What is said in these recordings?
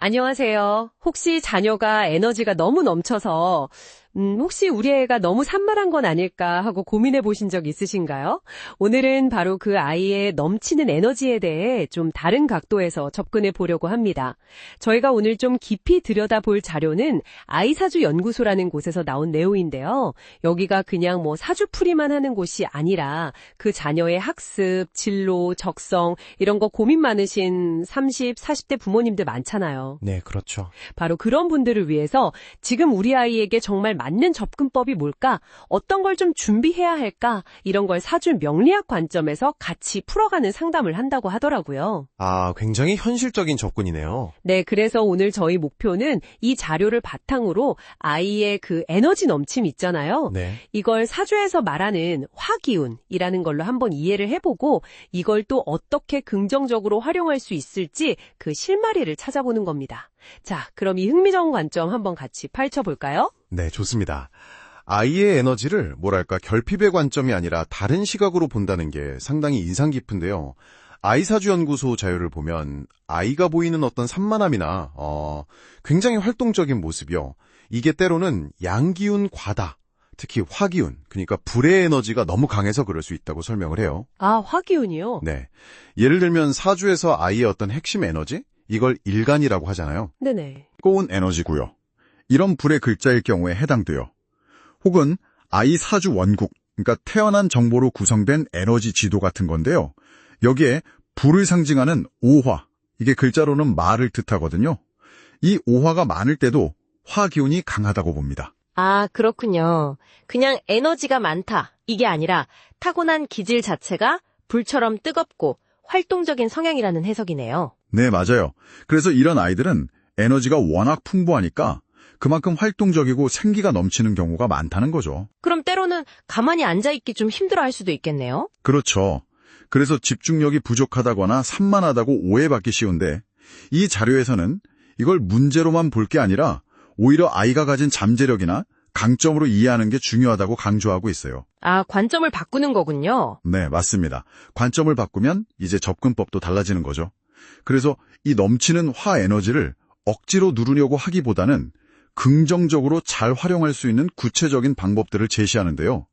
안녕하세요. 혹시 자녀가 에너지가 너무 넘쳐서 혹시 우리 애가 너무 산만한 건 아닐까 하고 고민해 보신 적 있으신가요? 오늘은 바로 그 아이의 넘치는 에너지에 대해 좀 다른 각도에서 접근해 보려고 합니다. 저희가 오늘 좀 깊이 들여다볼 자료는 아이사주연구소라는 곳에서 나온 내용인데요. 여기가 그냥 사주풀이만 하는 곳이 아니라 그 자녀의 학습, 진로, 적성 이런 거 고민 많으신 30, 40대 부모님들 많잖아요. 네, 그렇죠. 바로 그런 분들을 위해서 지금 우리 아이에게 정말 맞는 접근법이 뭘까? 어떤 걸 좀 준비해야 할까? 이런 걸 사주 명리학 관점에서 같이 풀어가는 상담을 한다고 하더라고요. 아, 굉장히 현실적인 접근이네요. 네, 그래서 오늘 저희 목표는 이 자료를 바탕으로 아이의 그 에너지 넘침 있잖아요. 네. 이걸 사주에서 말하는 화기운이라는 걸로 한번 이해를 해보고 이걸 또 어떻게 긍정적으로 활용할 수 있을지 그 실마리를 찾아보는 겁니다. 자, 그럼 이 흥미로운 관점 한번 같이 파헤쳐볼까요? 네, 좋습니다. 아이의 에너지를 결핍의 관점이 아니라 다른 시각으로 본다는 게 상당히 인상 깊은데요. 아이사주연구소 자료를 보면 아이가 보이는 어떤 산만함이나 굉장히 활동적인 모습이요. 이게 때로는 양기운 과다, 특히 화기운, 그러니까 불의 에너지가 너무 강해서 그럴 수 있다고 설명을 해요. 아, 화기운이요? 네. 예를 들면 사주에서 아이의 어떤 핵심 에너지? 이걸 일간이라고 하잖아요. 네네. 뜨거운 에너지고요. 이런 불의 글자일 경우에 해당돼요. 혹은 아이 사주 원국, 그러니까 태어난 정보로 구성된 에너지 지도 같은 건데요. 여기에 불을 상징하는 오화, 이게 글자로는 말을 뜻하거든요. 이 오화가 많을 때도 화 기운이 강하다고 봅니다. 아, 그렇군요. 그냥 에너지가 많다, 이게 아니라 타고난 기질 자체가 불처럼 뜨겁고 활동적인 성향이라는 해석이네요. 네, 맞아요. 그래서 이런 아이들은 에너지가 워낙 풍부하니까 그만큼 활동적이고 생기가 넘치는 경우가 많다는 거죠. 그럼 때로는 가만히 앉아있기 좀 힘들어할 수도 있겠네요? 그렇죠. 그래서 집중력이 부족하다거나 산만하다고 오해받기 쉬운데 이 자료에서는 이걸 문제로만 볼 게 아니라 오히려 아이가 가진 잠재력이나 강점으로 이해하는 게 중요하다고 강조하고 있어요. 아, 관점을 바꾸는 거군요. 네, 맞습니다. 관점을 바꾸면 이제 접근법도 달라지는 거죠. 그래서 이 넘치는 화 에너지를 억지로 누르려고 하기보다는 긍정적으로 잘 활용할 수 있는 구체적인 방법들을 제시하는데요.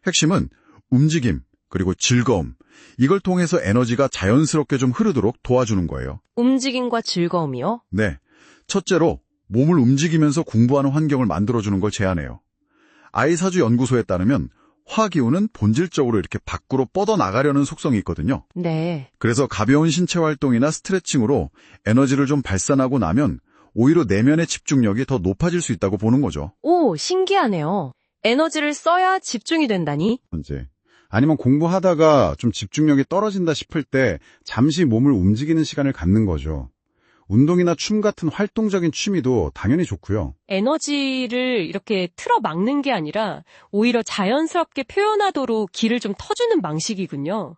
핵심은 움직임, 그리고 즐거움, 이걸 통해서 에너지가 자연스럽게 좀 흐르도록 도와주는 거예요. 움직임과 즐거움이요? 네. 첫째로 몸을 움직이면서 공부하는 환경을 만들어주는 걸 제안해요. 아이사주연구소에 따르면 화기운은 본질적으로 이렇게 밖으로 뻗어나가려는 속성이 있거든요. 네. 그래서 가벼운 신체 활동이나 스트레칭으로 에너지를 좀 발산하고 나면 오히려 내면의 집중력이 더 높아질 수 있다고 보는 거죠. 오, 신기하네요. 에너지를 써야 집중이 된다니? 이제 아니면 공부하다가 좀 집중력이 떨어진다 싶을 때 잠시 몸을 움직이는 시간을 갖는 거죠. 운동이나 춤 같은 활동적인 취미도 당연히 좋고요. 에너지를 이렇게 틀어 막는 게 아니라 오히려 자연스럽게 표현하도록 길을 좀 터주는 방식이군요.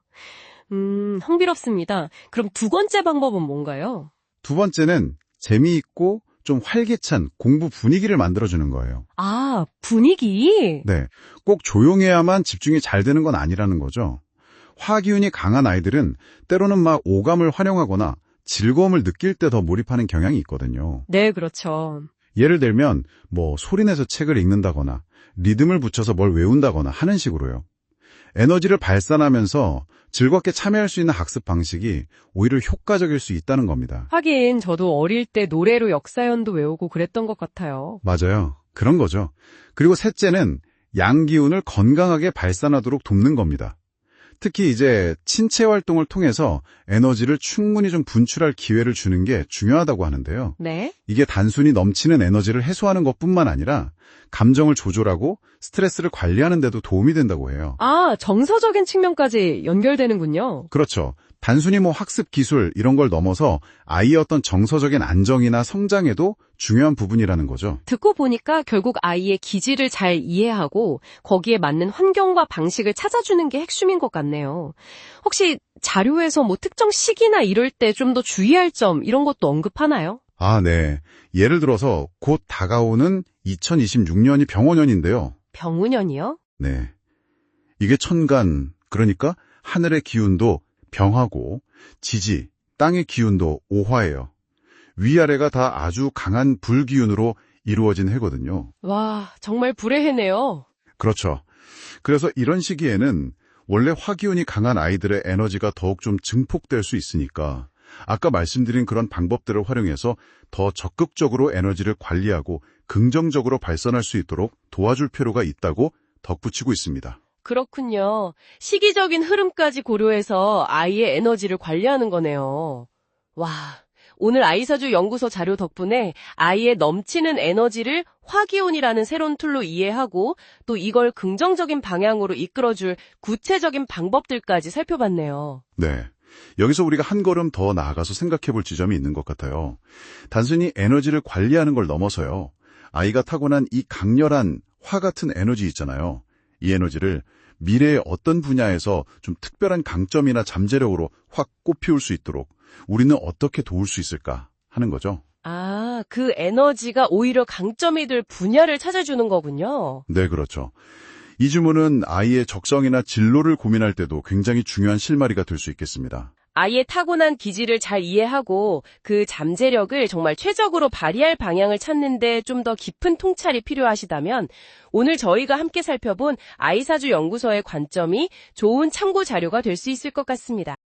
흥미롭습니다. 그럼 두 번째 방법은 뭔가요? 두 번째는 재미있고 좀 활기찬 공부 분위기를 만들어주는 거예요. 아, 분위기? 네, 꼭 조용해야만 집중이 잘 되는 건 아니라는 거죠. 화기운이 강한 아이들은 때로는 막 오감을 활용하거나 즐거움을 느낄 때 더 몰입하는 경향이 있거든요. 네, 그렇죠. 예를 들면 소리내서 책을 읽는다거나 리듬을 붙여서 뭘 외운다거나 하는 식으로요. 에너지를 발산하면서 즐겁게 참여할 수 있는 학습 방식이 오히려 효과적일 수 있다는 겁니다. 하긴 저도 어릴 때 노래로 역사연도 외우고 그랬던 것 같아요. 맞아요. 그런 거죠. 그리고 셋째는 양기운을 건강하게 발산하도록 돕는 겁니다. 특히 이제 신체 활동을 통해서 에너지를 충분히 좀 분출할 기회를 주는 게 중요하다고 하는데요. 네. 이게 단순히 넘치는 에너지를 해소하는 것뿐만 아니라 감정을 조절하고 스트레스를 관리하는 데도 도움이 된다고 해요. 아, 정서적인 측면까지 연결되는군요. 그렇죠. 단순히 학습 기술 이런 걸 넘어서 아이의 어떤 정서적인 안정이나 성장에도 중요한 부분이라는 거죠. 듣고 보니까 결국 아이의 기질을 잘 이해하고 거기에 맞는 환경과 방식을 찾아주는 게 핵심인 것 같네요. 혹시 자료에서 특정 시기나 이럴 때 좀 더 주의할 점 이런 것도 언급하나요? 아, 네. 예를 들어서 곧 다가오는 2026년이 병원년인데요. 병우년이요? 네. 이게 천간, 그러니까 하늘의 기운도 병하고 지지, 땅의 기운도 오화예요. 위아래가 다 아주 강한 불기운으로 이루어진 해거든요. 와, 정말 불의 해네요. 그렇죠. 그래서 이런 시기에는 원래 화기운이 강한 아이들의 에너지가 더욱 좀 증폭될 수 있으니까 아까 말씀드린 그런 방법들을 활용해서 더 적극적으로 에너지를 관리하고 긍정적으로 발산할 수 있도록 도와줄 필요가 있다고 덧붙이고 있습니다. 그렇군요. 시기적인 흐름까지 고려해서 아이의 에너지를 관리하는 거네요. 와, 오늘 아이사주 연구소 자료 덕분에 아이의 넘치는 에너지를 화기운이라는 새로운 툴로 이해하고 또 이걸 긍정적인 방향으로 이끌어줄 구체적인 방법들까지 살펴봤네요. 네. 여기서 우리가 한 걸음 더 나아가서 생각해 볼 지점이 있는 것 같아요. 단순히 에너지를 관리하는 걸 넘어서요. 아이가 타고난 이 강렬한 화 같은 에너지 있잖아요. 이 에너지를 미래의 어떤 분야에서 좀 특별한 강점이나 잠재력으로 확 꽃피울 수 있도록 우리는 어떻게 도울 수 있을까 하는 거죠. 아, 그 에너지가 오히려 강점이 될 분야를 찾아주는 거군요. 네, 그렇죠. 이 주문은 아이의 적성이나 진로를 고민할 때도 굉장히 중요한 실마리가 될 수 있겠습니다. 아이의 타고난 기질을 잘 이해하고 그 잠재력을 정말 최적으로 발휘할 방향을 찾는데 좀 더 깊은 통찰이 필요하시다면 오늘 저희가 함께 살펴본 아이사주 연구소의 관점이 좋은 참고 자료가 될 수 있을 것 같습니다.